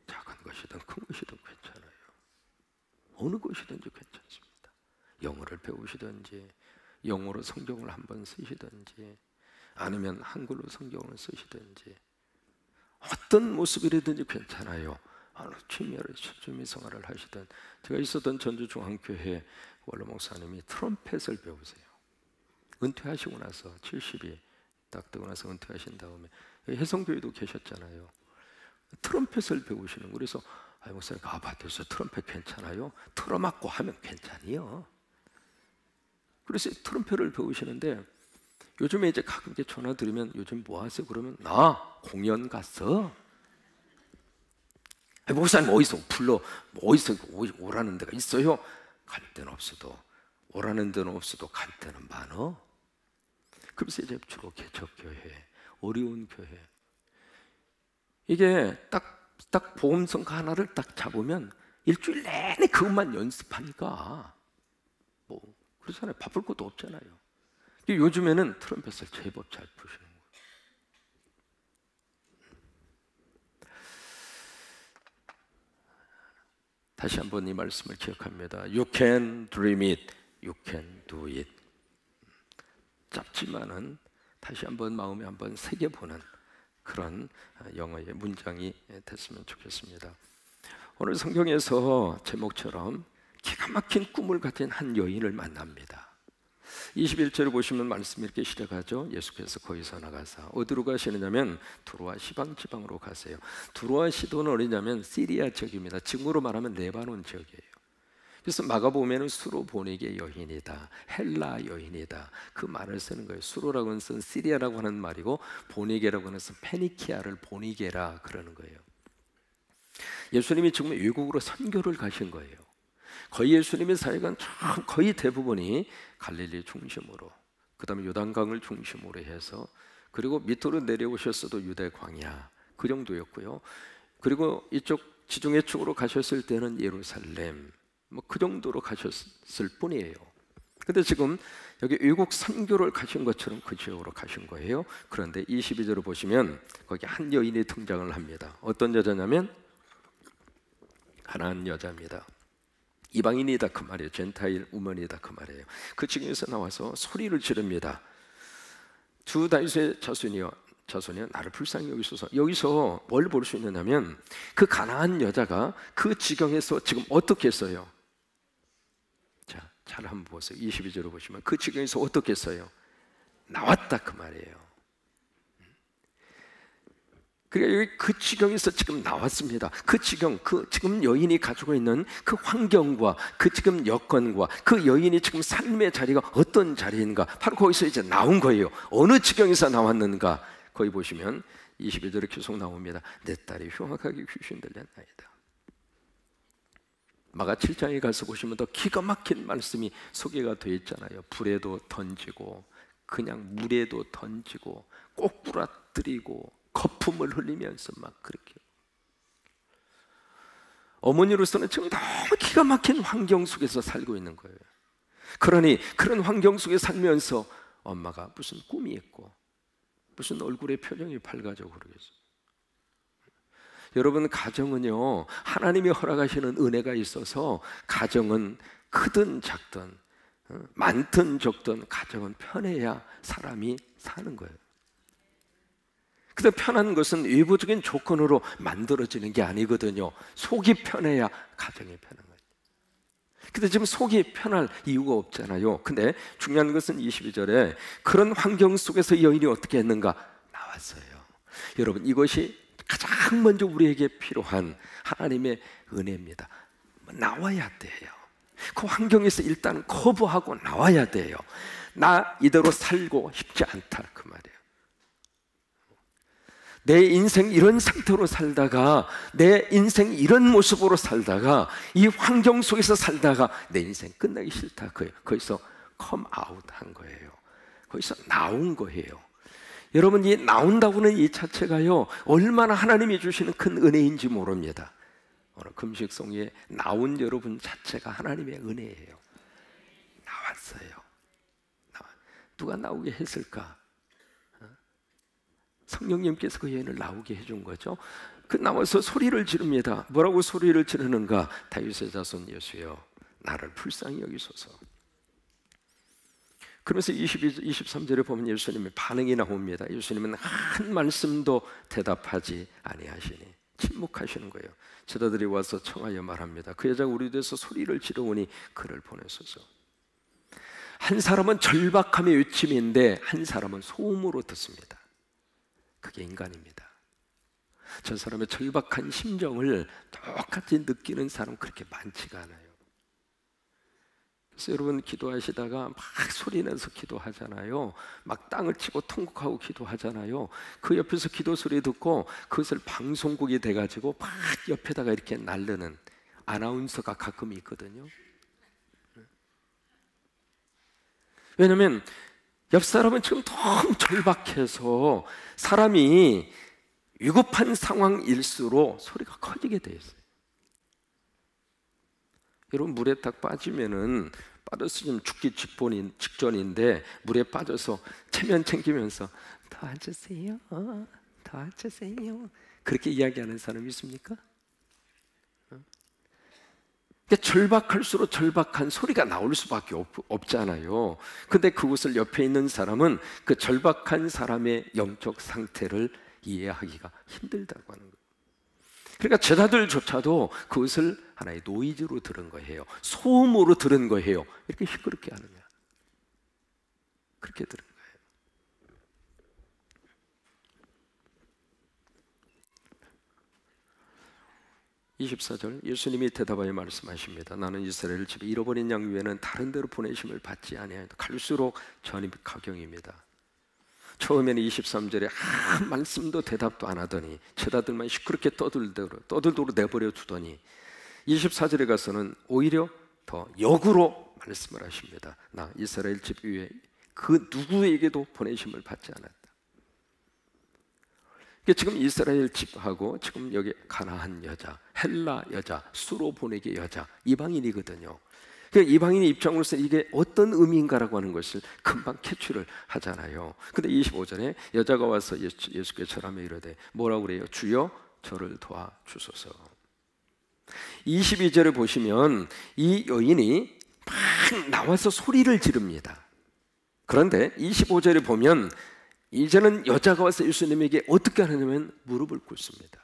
작은 것이든 큰 것이든 괜찮아요. 어느 것이든지 괜찮습니다. 영어를 배우시든지 영어로 성경을 한번 쓰시든지 아니면 한글로 성경을 쓰시든지 어떤 모습이라든지 괜찮아요. 취미 생활을 하시던, 제가 있었던 전주중앙교회 원로 목사님이 트럼펫을 배우세요. 은퇴하시고 나서 70이 딱 되고 나서 은퇴하신 다음에 해성교회도 계셨잖아요. 트럼펫을 배우시는 거예요. 그래서 목사님 아파트에서 트럼펫 괜찮아요? 틀어맞고 하면 괜찮이요. 그래서 트럼펫을 배우시는데 요즘에 이제 가끔 전화 드리면 요즘 뭐 하세요? 그러면 나 공연 갔어. 목사님 어디서 불러? 어디서 오라는 데가 있어요? 갈 데는 없어도 오라는 데는 없어도 갈 데는 많어. 그래서 이제 주로 개척교회, 어려운 교회, 이게 딱 복음성 하나를 딱 잡으면 일주일 내내 그것만 연습하니까 뭐 그렇잖아요. 바쁠 것도 없잖아요. 요즘에는 트럼펫을 제법 잘 부시는 거예요. 다시 한번 이 말씀을 기억합니다. You can dream it, you can do it. 짧지만은 다시 한번 마음에 한번 새겨보는 그런 영어의 문장이 됐으면 좋겠습니다. 오늘 성경에서 제목처럼 기가 막힌 꿈을 가진 한 여인을 만납니다. 21절을 보시면 말씀이 이렇게 시작하죠. 예수께서 거기서 나가사 어디로 가시느냐면 두로와 시방 지방으로 가세요. 두로와 시도는 어디냐면 시리아 지역입니다. 지금으로 말하면 레바논 지역이에요. 그래서 마가복음에는 수로 보니게 여인이다, 헬라 여인이다, 그 말을 쓰는 거예요. 수로라고 하는 것은 시리아라고 하는 말이고 보니게라고 하는 것은 페니키아를 보니게라 그러는 거예요. 예수님이 지금 외국으로 선교를 가신 거예요. 거의 예수님의 사역은 거의 대부분이 갈릴리 중심으로, 그 다음에 요단강을 중심으로 해서, 그리고 밑으로 내려오셨어도 유대 광야 그 정도였고요. 그리고 이쪽 지중해 쪽으로 가셨을 때는 예루살렘 뭐 그 정도로 가셨을 뿐이에요. 근데 지금 여기 외국 선교를 가신 것처럼 그 지역으로 가신 거예요. 그런데 22절을 보시면 거기 한 여인이 등장을 합니다. 어떤 여자냐면 가나안 여자입니다. 이방인이다 그 말이에요. 젠타일 우먼이다 그 말이에요. 그 지경에서 나와서 소리를 지릅니다. 주 다윗의 자손이여 나를 불쌍히 여기소서. 여기서 뭘 볼 수 있느냐면 그 가나안 여자가 그 지경에서 지금 어떻게 했어요? 자, 잘 한번 보세요. 22절을 보시면 그 지경에서 어떻게 했어요? 나왔다 그 말이에요. 그러니까 여기 그 지경에서 지금 나왔습니다. 그 지경, 그 지금 여인이 가지고 있는 그 환경과 그 지금 여건과 그 여인이 지금 삶의 자리가 어떤 자리인가, 바로 거기서 이제 나온 거예요. 어느 지경에서 나왔는가? 거기 보시면 22절에 계속 나옵니다. 내 딸이 흉악하게 귀신 들렸나이다. 마가 7장에 가서 보시면 더 기가 막힌 말씀이 소개가 되어 있잖아요. 불에도 던지고 그냥 물에도 던지고 꼭 부러뜨리고 거품을 흘리면서 막 그렇게. 어머니로서는 지금 너무 기가 막힌 환경 속에서 살고 있는 거예요. 그러니 그런 환경 속에 살면서 엄마가 무슨 꿈이 있고 무슨 얼굴의 표정이 밝아져 그러겠어요. 여러분, 가정은요, 하나님이 허락하시는 은혜가 있어서 가정은 크든 작든 많든 적든 가정은 편해야 사람이 사는 거예요. 근데 편한 것은 외부적인 조건으로 만들어지는 게 아니거든요. 속이 편해야 가정이 편한 거예요. 근데 지금 속이 편할 이유가 없잖아요. 근데 중요한 것은 22절에 그런 환경 속에서 여인이 어떻게 했는가? 나왔어요. 여러분, 이것이 가장 먼저 우리에게 필요한 하나님의 은혜입니다. 나와야 돼요. 그 환경에서 일단 커버하고 나와야 돼요. 나 이대로 살고 싶지 않다, 그 말이에요. 내 인생 이런 상태로 살다가, 내 인생 이런 모습으로 살다가, 이 환경 속에서 살다가 내 인생 끝나기 싫다, 거기서 come out 한 거예요. 거기서 나온 거예요. 여러분, 이 나온다고는 이 자체가요, 얼마나 하나님이 주시는 큰 은혜인지 모릅니다. 오늘 금식송에 나온 여러분 자체가 하나님의 은혜예요. 나왔어요. 누가 나오게 했을까? 성령님께서 그 여인을 나오게 해준 거죠. 그 나와서 소리를 지릅니다. 뭐라고 소리를 지르는가? 다윗의 자손 예수여, 나를 불쌍히 여기소서. 그러면서 23절에 보면 예수님의 반응이 나옵니다. 예수님은 한 말씀도 대답하지 아니하시니 침묵하시는 거예요. 제자들이 와서 청하여 말합니다. 그 여자가 우리 뒤에서 소리를 지르오니 그를 보내소서. 한 사람은 절박함의 외침인데 한 사람은 소음으로 듣습니다. 그게 인간입니다. 저 사람의 절박한 심정을 똑같이 느끼는 사람 그렇게 많지가 않아요. 그래서 여러분, 기도하시다가 막 소리내서 기도하잖아요. 막 땅을 치고 통곡하고 기도하잖아요. 그 옆에서 기도 소리 듣고 그것을 방송국이 돼가지고 막 옆에다가 이렇게 날르는 아나운서가 가끔 있거든요. 왜냐하면 옆 사람은 지금 너무 절박해서 사람이 위급한 상황일수록 소리가 커지게 돼 있어요. 여러분, 물에 딱 빠지면은 빠졌으면 죽기 직전인데 물에 빠져서 체면 챙기면서 도와주세요, 도와주세요, 그렇게 이야기하는 사람이 있습니까? 절박할수록 절박한 소리가 나올 수밖에 없잖아요. 근데 그것을 옆에 있는 사람은 그 절박한 사람의 영적 상태를 이해하기가 힘들다고 하는 거예요. 그러니까 제자들조차도 그것을 하나의 노이즈로 들은 거예요. 소음으로 들은 거예요. 이렇게 시끄럽게 하느냐, 그렇게 들은 거예요. 24절, 예수님이 대답하여 말씀하십니다. 나는 이스라엘 집에 잃어버린 양 외에는 다른 데로 보내심을 받지 아니하였다. 갈수록 전입가경입니다. 처음에는 23절에 한 말씀도 대답도 안 하더니 제자들만 시끄럽게 떠들도록 내버려 두더니 24절에 가서는 오히려 더 역으로 말씀을 하십니다. 나 이스라엘 집 위에 그 누구에게도 보내심을 받지 않았다. 지금 이스라엘 집하고 지금 여기 가나안 여자, 헬라 여자, 수로 보내기 여자, 이방인이거든요. 이방인의 입장으로서 이게 어떤 의미인가라고 하는 것을 금방 캐치를 하잖아요. 근데 25절에 여자가 와서 예수께 절하며 이르되 뭐라고 그래요? 주여 저를 도와주소서. 22절에 보시면 이 여인이 막 나와서 소리를 지릅니다. 그런데 25절에 보면 이제는 여자가 와서 예수님에게 어떻게 하느냐면 무릎을 꿇습니다.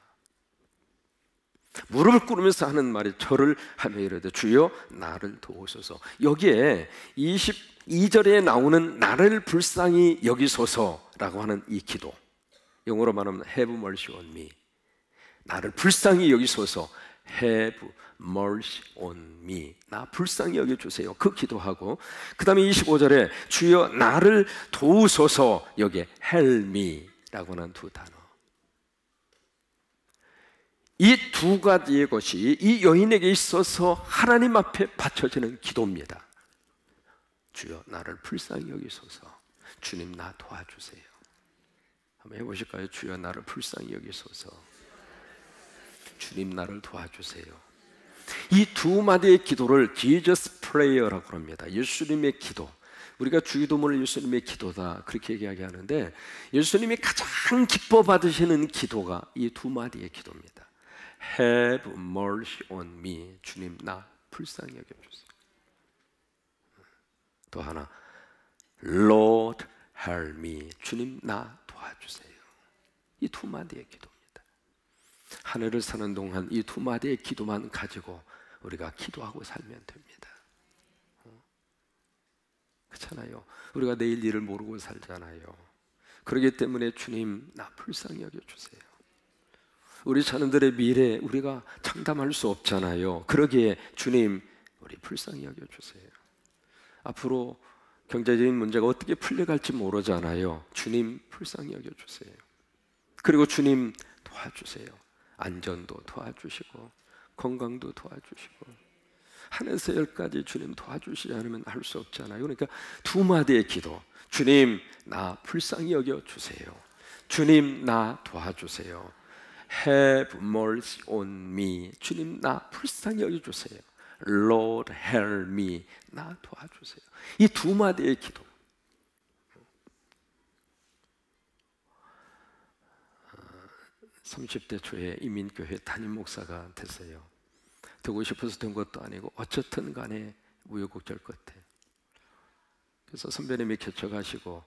무릎을 꿇으면서 하는 말이 저를 하며 이르되 주여 나를 도우소서. 여기에 22절에 나오는 나를 불쌍히 여기소서라고 하는 이 기도, 영어로 말하면 have mercy on me, 나를 불쌍히 여기소서, have mercy on me, 나 불쌍히 여겨주세요, 그 기도하고 그 다음에 25절에 주여 나를 도우소서, 여기에 help me 라고 하는 두 단어. 이 두 가지의 것이 이 여인에게 있어서 하나님 앞에 바쳐지는 기도입니다. 주여 나를 불쌍히 여기소서. 주님 나 도와주세요. 한번 해보실까요? 주여 나를 불쌍히 여기소서. 주님 나를 도와주세요. 이 두 마디의 기도를 Jesus Prayer라고 합니다. 예수님의 기도. 우리가 주기도문을 예수님의 기도다 그렇게 이야기하는데, 예수님이 가장 기뻐 받으시는 기도가 이 두 마디의 기도입니다. Have mercy on me. 주님 나 불쌍히 여겨주세요. 또 하나, Lord help me. 주님 나 도와주세요. 이 두 마디의 기도입니다. 하늘을 사는 동안 이 두 마디의 기도만 가지고 우리가 기도하고 살면 됩니다. 그렇잖아요. 우리가 내일 일을 모르고 살잖아요. 그렇기 때문에 주님 나 불쌍히 여겨주세요. 우리 자녀들의 미래 우리가 장담할 수 없잖아요. 그러기에 주님 우리 불쌍히 여겨주세요. 앞으로 경제적인 문제가 어떻게 풀려갈지 모르잖아요. 주님 불쌍히 여겨주세요. 그리고 주님 도와주세요. 안전도 도와주시고 건강도 도와주시고 하늘에서 열까지 주님 도와주시지 않으면 할 수 없잖아요. 그러니까 두 마디의 기도. 주님 나 불쌍히 여겨주세요. 주님 나 도와주세요. Have mercy on me. 주님 나 불쌍히 여겨주세요. Lord help me. 나 도와주세요. 이 두 마디의 기도. 30대 초에 이민교회 담임 목사가 됐어요. 되고 싶어서 된 것도 아니고 어쨌든 간에 우여곡절 끝에. 그래서 선배님이 개척하시고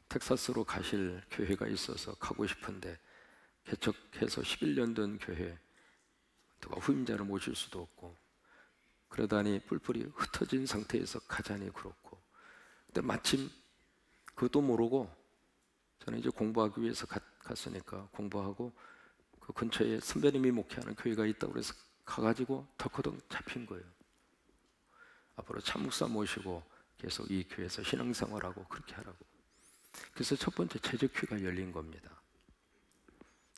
텍사스로 가실 교회가 있어서 가고 싶은데, 개척해서 11년 된 교회 누가 후임자를 모실 수도 없고, 그러다니 뿔뿔이 흩어진 상태에서 가자니 그렇고. 근데 마침 그것도 모르고 저는 이제 공부하기 위해서 갔으니까 공부하고 그 근처에 선배님이 목회하는 교회가 있다고 그래서 가가지고 덕허덕 잡힌 거예요. 앞으로 참목사 모시고 계속 이 교회에서 신앙생활하고 그렇게 하라고. 그래서 첫 번째 제적회가 열린 겁니다.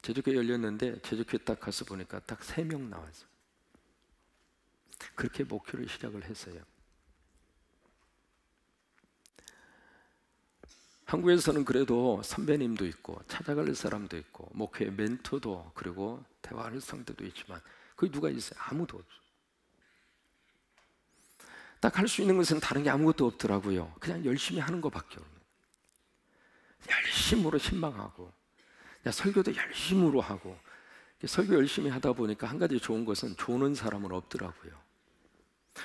제적회 열렸는데 제적회 딱 가서 보니까 딱 3명 나왔어요. 그렇게 목회를 시작을 했어요. 한국에서는 그래도 선배님도 있고 찾아갈 사람도 있고 목회 멘토도 그리고 대화할 상대도 있지만 거기 누가 있어요? 아무도 없어요. 딱 할 수 있는 것은 다른 게 아무것도 없더라고요. 그냥 열심히 하는 것밖에 없는. 열심으로 신방하고 설교도 열심으로 하고. 설교 열심히 하다 보니까 한 가지 좋은 것은 조는 사람은 없더라고요.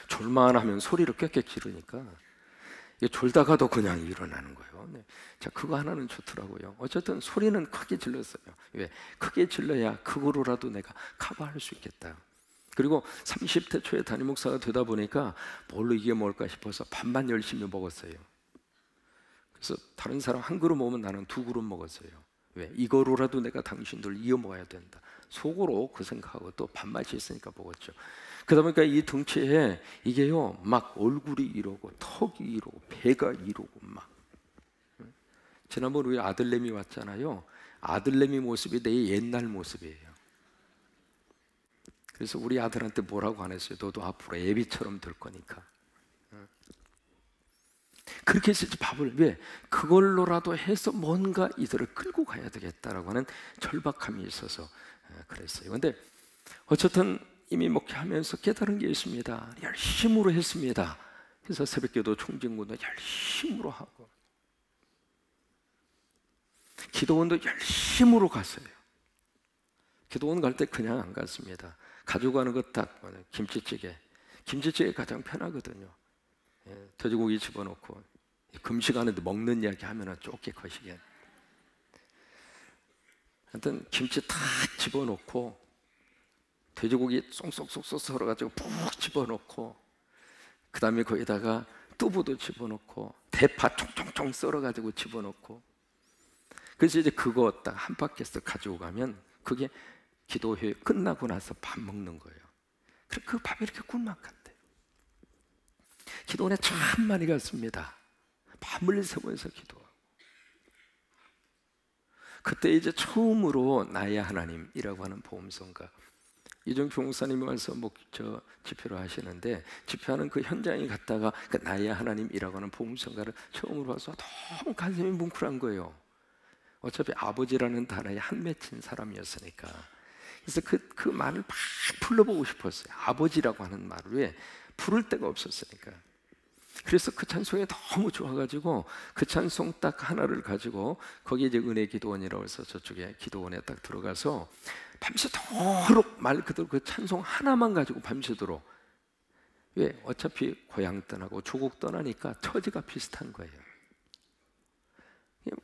졸만 하면 소리를 꽥꽥 지르니까 졸다가도 그냥 일어나는 거예요. 네. 자, 그거 하나는 좋더라고요. 어쨌든 소리는 크게 질렀어요. 왜? 크게 질러야 그거로라도 내가 커버할 수 있겠다. 그리고 30대 초에 담임 목사가 되다 보니까 뭘로 이게 뭘까 싶어서 밥만 열심히 먹었어요. 그래서 다른 사람 한 그릇 먹으면 나는 2그릇 먹었어요. 왜? 이거로라도 내가 당신들 이어 먹어야 된다. 속으로 그 생각하고 또 밥맛이 있으니까 먹었죠. 그러다 보니까 이 덩치에 이게요, 막 얼굴이 이러고 턱이 이러고 배가 이러고 막. 지난번 우리 아들내미 왔잖아요. 아들내미 모습이 내 옛날 모습이에요. 그래서 우리 아들한테 뭐라고 안 했어요. 너도 앞으로 애비처럼 될 거니까. 그렇게 해서 밥을, 왜? 그걸로라도 해서 뭔가 이들을 끌고 가야 되겠다라고 하는 절박함이 있어서 그랬어요. 근데 어쨌든 이미 목회하면서 깨달은 게 있습니다. 열심으로 했습니다. 그래서 새벽기도 총진구도 열심으로 하고 기도원도 열심으로 갔어요. 기도원 갈 때 그냥 안 갔습니다. 가지고 가는 것 딱 김치찌개. 김치찌개 가장 편하거든요. 돼지고기 집어넣고 금식하는데 먹는 이야기 하면은 쫓게 거시게. 하여튼 김치 탁 집어넣고 돼지고기 쏙쏙쏙쏙 썰어가지고 푹 집어넣고 그 다음에 거기다가 두부도 집어넣고 대파 총총총 썰어가지고 집어넣고. 그래서 이제 그거 딱 한 바퀴씩 가지고 가면 그게 기도회 끝나고 나서 밥 먹는 거예요. 그 밥이 이렇게 꿀맛같대요. 기도원에 참 많이 갔습니다. 밤을 새면서 기도하고. 그때 이제 처음으로 나의 하나님이라고 하는 복음성가, 이종표 목사님이 와서 집회를 하시는데, 집회하는 그 현장에 갔다가 그 나의 하나님이라고 하는 복음성가를 처음으로 와서 너무 가슴이 뭉클한 거예요. 어차피 아버지라는 단어에 한 맺힌 사람이었으니까. 그래서 그 말을 막 불러보고 싶었어요. 아버지라고 하는 말을 왜 부를 데가 없었으니까. 그래서 그 찬송이 너무 좋아가지고 그 찬송 딱 하나를 가지고, 거기에 이제 은혜 기도원이라고 해서 저쪽에 기도원에 딱 들어가서 밤새도록 말 그대로 그 찬송 하나만 가지고 밤새도록. 왜? 어차피 고향 떠나고 조국 떠나니까 처지가 비슷한 거예요.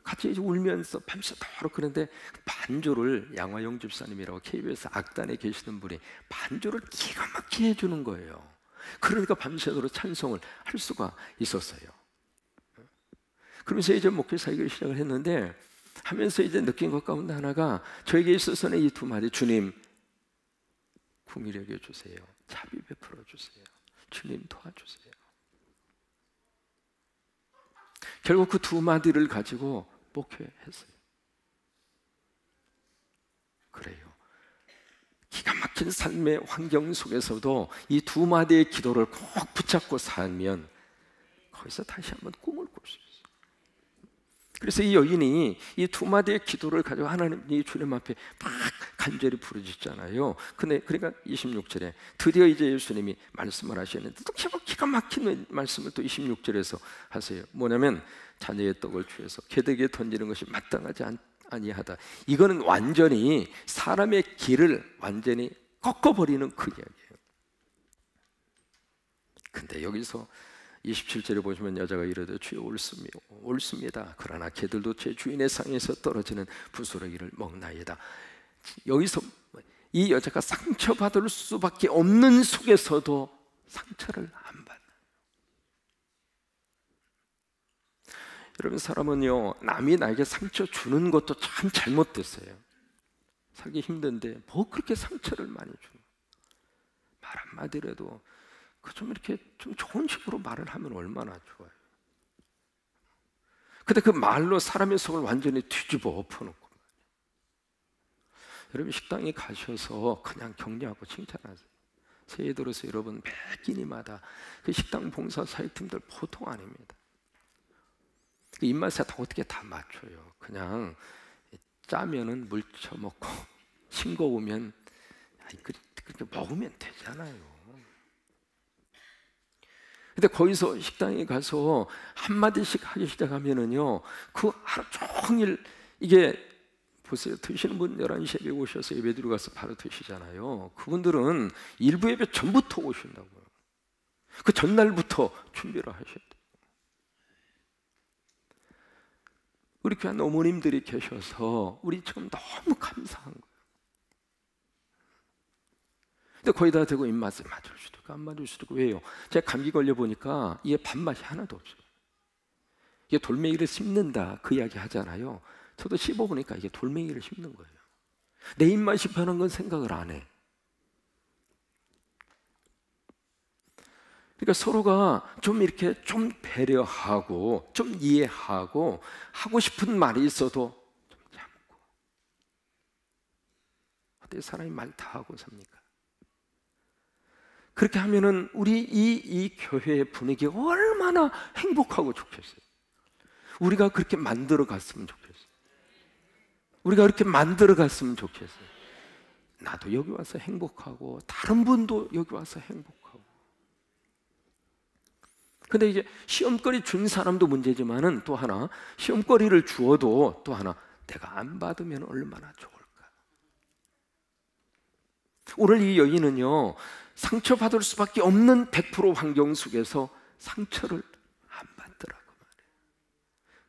같이 이제 울면서 밤새도록. 그런데 반주를 양화영 집사님이라고 KBS 악단에 계시는 분이 반주를 기가 막히게 해주는 거예요. 그러니까 밤새도록 찬송을 할 수가 있었어요. 그러면서 이제 목회 사역을 시작을 했는데, 하면서 이제 느낀 것 가운데 하나가, 저에게 있어서는 이 두 마디, 주님 긍휼히 여겨 주세요, 자비 베풀어 주세요, 주님 도와주세요. 결국 그 두 마디를 가지고 목회했어요. 그래요. 기가 막힌 삶의 환경 속에서도 이 두 마디의 기도를 꼭 붙잡고 살면 거기서 다시 한번 꿈을 꿀 수 있어요. 그래서 이 여인이 이 두 마디의 기도를 가지고 하나님, 주님 앞에 막 간절히 부르짖잖아요. 근데 그러니까 26절에 드디어 이제 예수님이 말씀을 하시는데, 또 기가 막힌 말씀을 또 26절에서 하세요. 뭐냐면, 자녀의 떡을 취해서 개들에게 던지는 것이 마땅하지 아니하다. 이거는 완전히 사람의 길을 완전히 꺾어버리는 그 이야기예요. 근데 여기서 27절에 보시면 여자가 이르되 주여 옳습니다. 그러나 개들도 제 주인의 상에서 떨어지는 부스러기를 먹나이다. 여기서 이 여자가 상처받을 수밖에 없는 속에서도 상처를 안 받아요. 여러분, 사람은요, 남이 나에게 상처 주는 것도 참 잘못됐어요. 살기 힘든데 뭐 그렇게 상처를 많이 주는, 말 한마디라도 좀 이렇게 좀 좋은 식으로 말을 하면 얼마나 좋아요. 근데 그 말로 사람의 속을 완전히 뒤집어 엎어놓고. 여러분, 식당에 가셔서 그냥 격려하고 칭찬하세요. 새해 들어서 여러분 매 끼니마다 그 식당 봉사 사역팀들 보통 아닙니다. 입맛에 다 어떻게 다 맞춰요. 그냥 짜면은 물 쳐먹고 싱거우면 그렇게 먹으면 되잖아요. 근데 거기서 식당에 가서 한마디씩 하기 시작하면은요, 그 하루 종일, 이게 보세요. 드시는 분 11시에 예배 오셔서 예배 드리고 가서 바로 드시잖아요. 그분들은 일부 예배 전부터 오신다고요. 그 전날부터 준비를 하셔야 돼요. 우리 귀한 어머님들이 계셔서 우리 지금 너무 감사한 거예요. 근데 거의 다 되고 입맛에 맞을 수도 있고 안 맞을 수도 있고. 왜요? 제가 감기 걸려 보니까 이게 밥맛이 하나도 없어요. 이게 돌멩이를 씹는다 그 이야기 하잖아요. 저도 씹어보니까 이게 돌멩이를 씹는 거예요. 내 입맛이 변한 건 생각을 안 해. 그러니까 서로가 좀 이렇게 좀 배려하고 좀 이해하고, 하고 싶은 말이 있어도 좀 참고. 어떻게 사람이 말 다 하고 삽니까? 그렇게 하면은 우리 이 교회의 분위기가 얼마나 행복하고 좋겠어요. 우리가 그렇게 만들어 갔으면 좋겠어요. 우리가 그렇게 만들어 갔으면 좋겠어요. 나도 여기 와서 행복하고 다른 분도 여기 와서 행복하고. 근데 이제 시험거리 준 사람도 문제지만은 또 하나, 시험거리를 주어도 또 하나, 내가 안 받으면 얼마나 좋을까. 오늘 이 여인은요, 상처받을 수밖에 없는 100% 환경 속에서 상처를 안 받더라고 말이에요.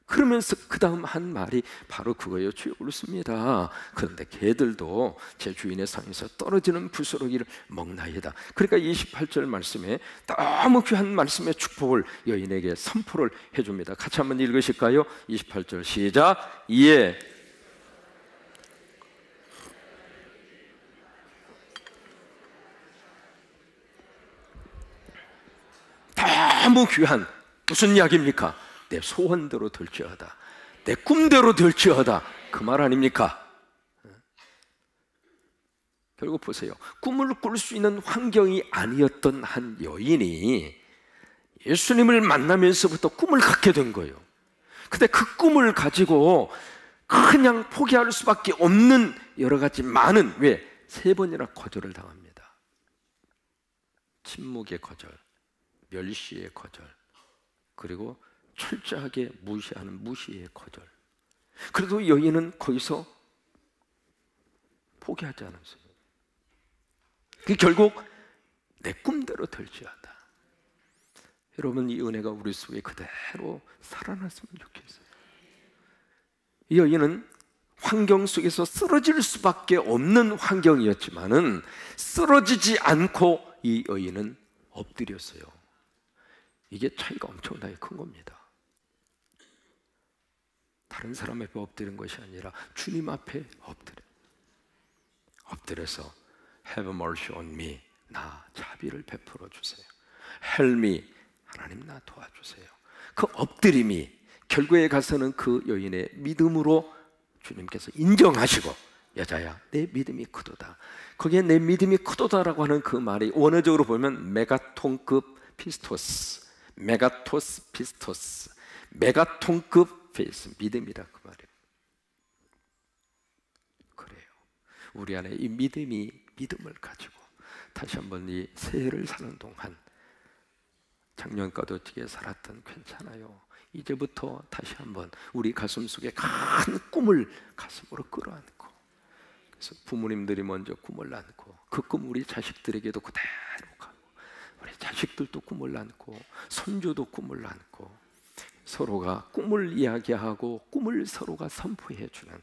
그러면서 그 다음 한 말이 바로 그거예요. 주여 옳습니다. 그런데 개들도 제 주인의 상에서 떨어지는 부스러기를 먹나이다. 그러니까 28절 말씀에 너무 귀한 말씀의 축복을 여인에게 선포를 해줍니다. 같이 한번 읽으실까요? 28절 시작. 예. 너무 귀한 무슨 이야기입니까? 내 소원대로 될지어다, 내 꿈대로 될지어다. 그 말 아닙니까? 결국 보세요. 꿈을 꿀 수 있는 환경이 아니었던 한 여인이 예수님을 만나면서부터 꿈을 갖게 된 거예요. 근데 그 꿈을 가지고 그냥 포기할 수밖에 없는 여러 가지 많은, 왜? 3번이나 거절을 당합니다. 침묵의 거절, 멸시의 거절, 그리고 철저하게 무시하는 무시의 거절. 그래도 여인은 거기서 포기하지 않았어요. 결국 내 꿈대로 될지어다. 여러분, 이 은혜가 우리 속에 그대로 살아났으면 좋겠어요. 이 여인은 환경 속에서 쓰러질 수밖에 없는 환경이었지만은 쓰러지지 않고 이 여인은 엎드렸어요. 이게 차이가 엄청나게 큰 겁니다. 다른 사람 앞에 엎드린 것이 아니라 주님 앞에 엎드려서 Have mercy on me, 나 자비를 베풀어 주세요. Help me, 하나님 나 도와주세요. 그 엎드림이 결국에 가서는 그 여인의 믿음으로 주님께서 인정하시고, 여자야 내 믿음이 크도다. 거기에 내 믿음이 크도다라고 하는 그 말이 원어적으로 보면 메가톤급 피스토스, 메가토스 피스토스, 메가톤급 페이스, 믿음이라 그 말이에요. 그래요. 우리 안에 이 믿음을 가지고 다시 한번 이 새해를 사는 동안, 작년까지 어떻게 살았던 괜찮아요. 이제부터 다시 한번 우리 가슴 속에 큰 꿈을 가슴으로 끌어안고, 그래서 부모님들이 먼저 꿈을 안고 그 꿈 우리 자식들에게도 그대로 가고, 우리 자식들도 꿈을 안고 손주도 꿈을 안고, 서로가 꿈을 이야기하고 꿈을 서로가 선포해 주는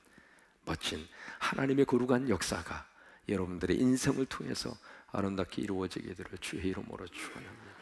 멋진 하나님의 거룩한 역사가 여러분들의 인생을 통해서 아름답게 이루어지게 되를 주의 이름으로 축원합니다.